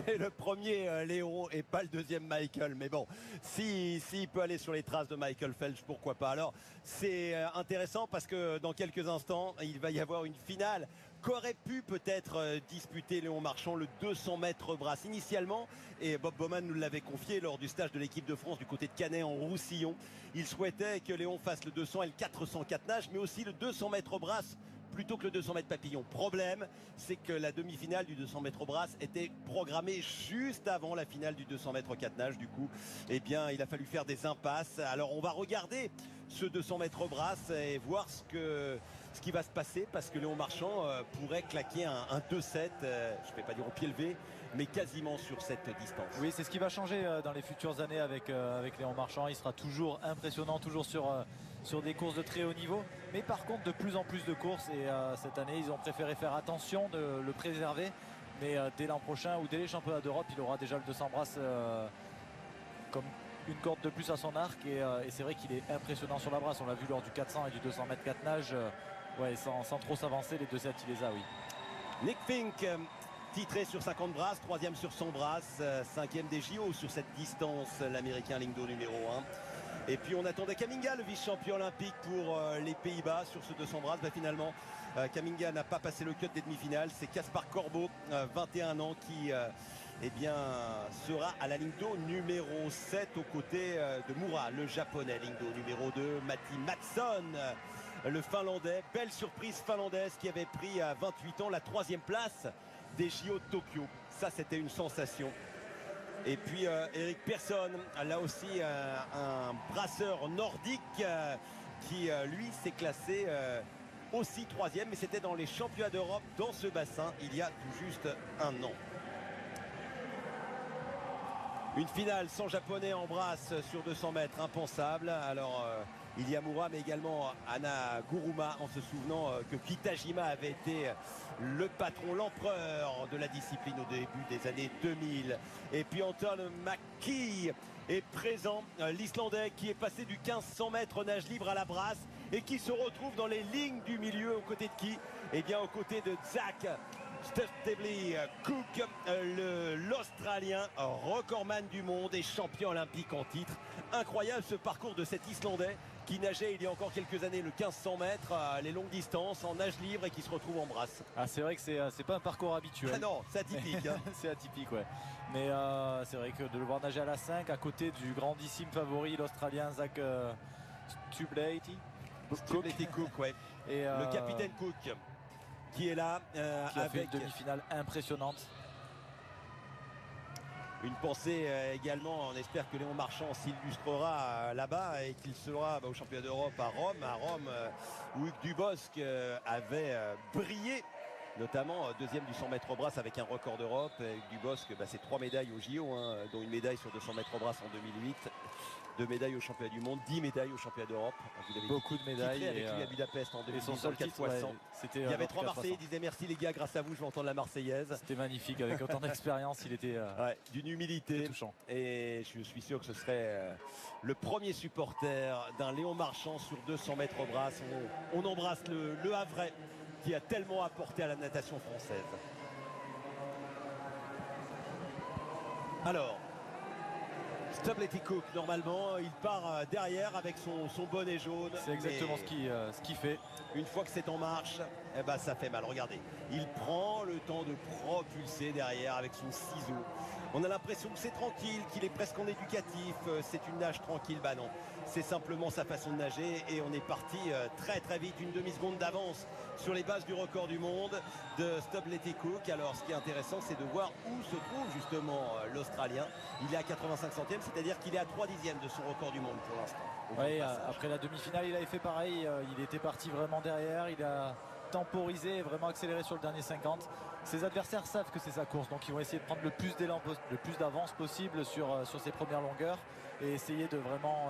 c'est le premier Léon et pas le deuxième Michael. Mais bon, s'il peut aller sur les traces de Michael Phelps, pourquoi pas. Alors, c'est intéressant parce que dans quelques instants, il va y avoir une finale qu'aurait pu peut-être disputer Léon Marchand, le 200 mètres brasse initialement. Et Bob Bowman nous l'avait confié lors du stage de l'équipe de France du côté de Canet en Roussillon. Il souhaitait que Léon fasse le 200 et le 404 nage, mais aussi le 200 mètres brasse plutôt que le 200 mètres papillon. Problème, c'est que la demi-finale du 200 mètres brasse était programmée juste avant la finale du 200 mètres 4 nage. Du coup, eh bien, il a fallu faire des impasses. Alors, on va regarder ce 200 mètres brasse et voir ce qui va se passer, parce que Léon Marchand pourrait claquer un 2-7, je ne vais pas dire au pied levé, mais quasiment sur cette distance. Oui, c'est ce qui va changer dans les futures années avec Léon Marchand. Il sera toujours impressionnant, toujours sur des courses de très haut niveau, mais par contre de plus en plus de courses, et cette année ils ont préféré faire attention de le préserver, mais dès l'an prochain ou dès les championnats d'Europe, il aura déjà le 200 brasses comme une corde de plus à son arc, et c'est vrai qu'il est impressionnant sur la brasse. On l'a vu lors du 400 et du 200 mètres 4 nage, ouais, sans trop s'avancer, les 2-7 il les a, oui. Nick Fink, titré sur 50 brasses, 3e sur 100 brasses, 5e des JO sur cette distance, l'américain Lingdo numéro 1. Et puis on attendait Kaminga, le vice-champion olympique pour les Pays-Bas sur ce 200 brasses. Finalement, Kaminga n'a pas passé le cut des demi-finales. C'est Caspar Corbeau, 21 ans, qui eh bien, sera à la ligne d'eau numéro 7 aux côtés de Moura, le japonais. Ligne d'eau numéro 2, Matti Mattsson, le finlandais. Belle surprise finlandaise qui avait pris à 28 ans la 3e place des JO de Tokyo. Ça, c'était une sensation. Et puis Eric Persson, là aussi un brasseur nordique qui lui s'est classé aussi 3e, mais c'était dans les championnats d'Europe dans ce bassin il y a tout juste un an. Une finale sans japonais en brasse sur 200 mètres, impensable. Alors il y a Moura, mais également Anna Guruma, en se souvenant que Kitajima avait été le patron, l'empereur de la discipline au début des années 2000. Et puis Anton McKee est présent, l'Islandais qui est passé du 1500 mètres nage libre à la brasse et qui se retrouve dans les lignes du milieu aux côtés de qui? Eh bien aux côtés de Zach Stubblety Cook, l'Australien, recordman du monde et champion olympique en titre. Incroyable ce parcours de cet Islandais qui nageait il y a encore quelques années le 1500 mètres, les longues distances en nage libre, et qui se retrouve en brasse. Ah, c'est vrai que c'est pas un parcours habituel. Ah non, c'est atypique. Hein. C'est atypique, ouais. Mais c'est vrai que de le voir nager à la 5 à côté du grandissime favori, l'Australien Zach Stubblety Cook, ouais. Et le capitaine Cook qui est là qui a fait une demi-finale impressionnante. Une pensée également, on espère que Léon Marchand s'illustrera là-bas et qu'il sera au championnat d'Europe à Rome où Hugues Dubosc avait brillé, notamment deuxième du 100 mètres brasse avec un record d'Europe. Hugues Dubosc, c'est 3 médailles au JO, dont une médaille sur 200 mètres brasse en 2008. 2 médailles au championnat du monde, 10 médailles au championnat d'Europe. Beaucoup de médailles. Avec lui à Budapest en 2008, son seul titre, 4x100. Ouais, il y avait 3 Marseillais, il disait merci les gars, grâce à vous je vais entendre la Marseillaise. C'était magnifique, avec autant d'expérience, il était d'une humilité touchant. Et je suis sûr que ce serait le premier supporter d'un Léon Marchand sur 200 mètres brasse. On embrasse le Havrais qui a tellement apporté à la natation française. Alors Stubblety Cook, normalement, il part derrière avec son bonnet jaune. C'est exactement ce qu'il fait. Une fois que c'est en marche, eh ben, ça fait mal. Regardez, il prend le temps de propulser derrière avec son ciseau. On a l'impression que c'est tranquille, qu'il est presque en éducatif. C'est une nage tranquille. Bah non, c'est simplement sa façon de nager. Et on est parti très très vite, une demi-seconde d'avance sur les bases du record du monde de Stubblety Cook. Alors ce qui est intéressant, c'est de voir où se trouve justement l'Australien. Il est à 85 centièmes, c'est-à-dire qu'il est à 3 dixièmes de son record du monde pour l'instant. Oui, après la demi-finale, il avait fait pareil. Il était parti vraiment derrière. Il a temporisé et vraiment accéléré sur le dernier 50. Ses adversaires savent que c'est sa course, donc ils vont essayer de prendre le plus d'élan, le plus d'avance possible sur ses premières longueurs et essayer de vraiment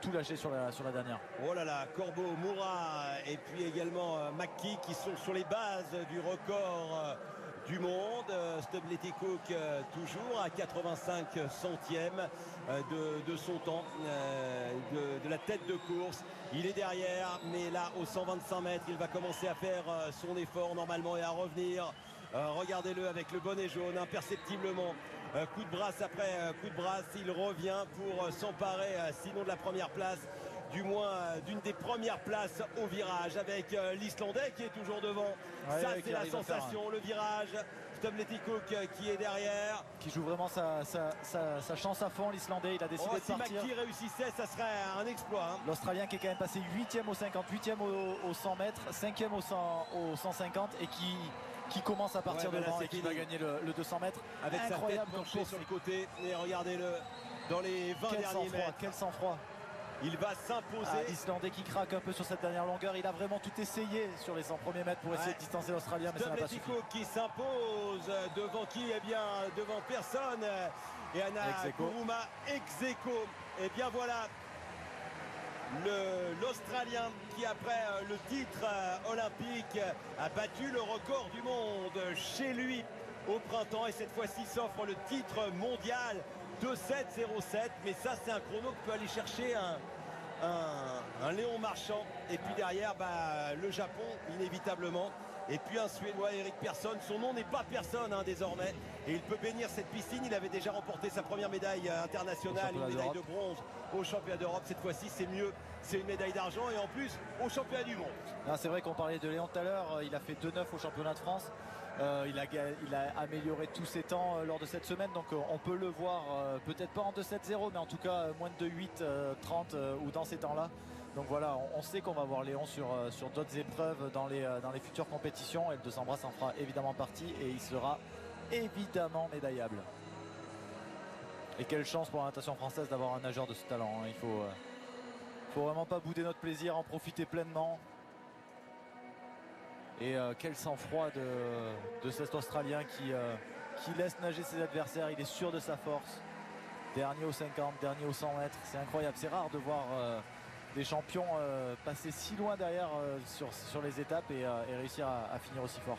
tout lâcher sur la dernière. Oh là là, Corbeau, Moura et puis également McKee qui sont sur les bases du record du monde. Stubblety Cook toujours à 85 centièmes de son temps, de la tête de course. Il est derrière, mais là au 125 mètres, il va commencer à faire son effort normalement et à revenir Regardez-le avec le bonnet jaune, imperceptiblement. Coup de brasse après coup de brasse, il revient pour s'emparer, sinon de la première place, du moins d'une des premières places au virage, avec l'Islandais qui est toujours devant. Ouais, ça, ouais, c'est la sensation, le virage. Stovleti Cook qui est derrière. Qui joue vraiment sa chance à fond, l'Islandais. Il a décidé de Si partir. McKee réussissait, ça serait un exploit. Hein. L'Australien qui est quand même passé 8e au 50, 8e au 100 mètres, 5e au 150 et qui commence à partir devant et qui va gagner le 200 mètres. Avec incroyable sa tête penchée sur le côté. Et regardez-le dans les 20 derniers mètres. Quel sang-froid. Il va s'imposer. L'Islandais qui craque un peu sur cette dernière longueur. Il a vraiment tout essayé sur les 100 premiers mètres pour essayer de distancer l'Australien, mais ça n'a pas suffi. qui s'impose devant qui? Eh bien, devant personne. Et Anna Kuruma ex aequo. Et bien voilà, l'Australien qui, après le titre olympique, a battu le record du monde chez lui au printemps. Et cette fois-ci s'offre le titre mondial. 2-7-0-7, mais ça c'est un chrono qui peut aller chercher un Léon Marchand. Et puis derrière le Japon inévitablement, et puis un Suédois, Eric Persson. Son nom n'est pas Persson désormais, et il peut bénir cette piscine. Il avait déjà remporté sa première médaille internationale, une médaille de bronze au championnat d'Europe. Cette fois-ci c'est mieux, c'est une médaille d'argent, et en plus au championnat du monde. C'est vrai qu'on parlait de Léon tout à l'heure, il a fait 2-9 au championnat de France. Il a amélioré tous ses temps lors de cette semaine, donc on peut le voir peut-être pas en 2-7-0, mais en tout cas moins de 2-8-30 ou dans ces temps-là. Donc voilà, on sait qu'on va voir Léon sur d'autres épreuves dans les futures compétitions, et le 200 brasses en fera évidemment partie, et il sera évidemment médaillable. Et quelle chance pour la natation française d'avoir un nageur de ce talent, hein. Il faut vraiment pas bouder notre plaisir, en profiter pleinement. Et quel sang-froid de cet Australien qui laisse nager ses adversaires. Il est sûr de sa force. Dernier au 50, dernier au 100 mètres. C'est incroyable. C'est rare de voir des champions passer si loin derrière sur les étapes et réussir à finir aussi fort.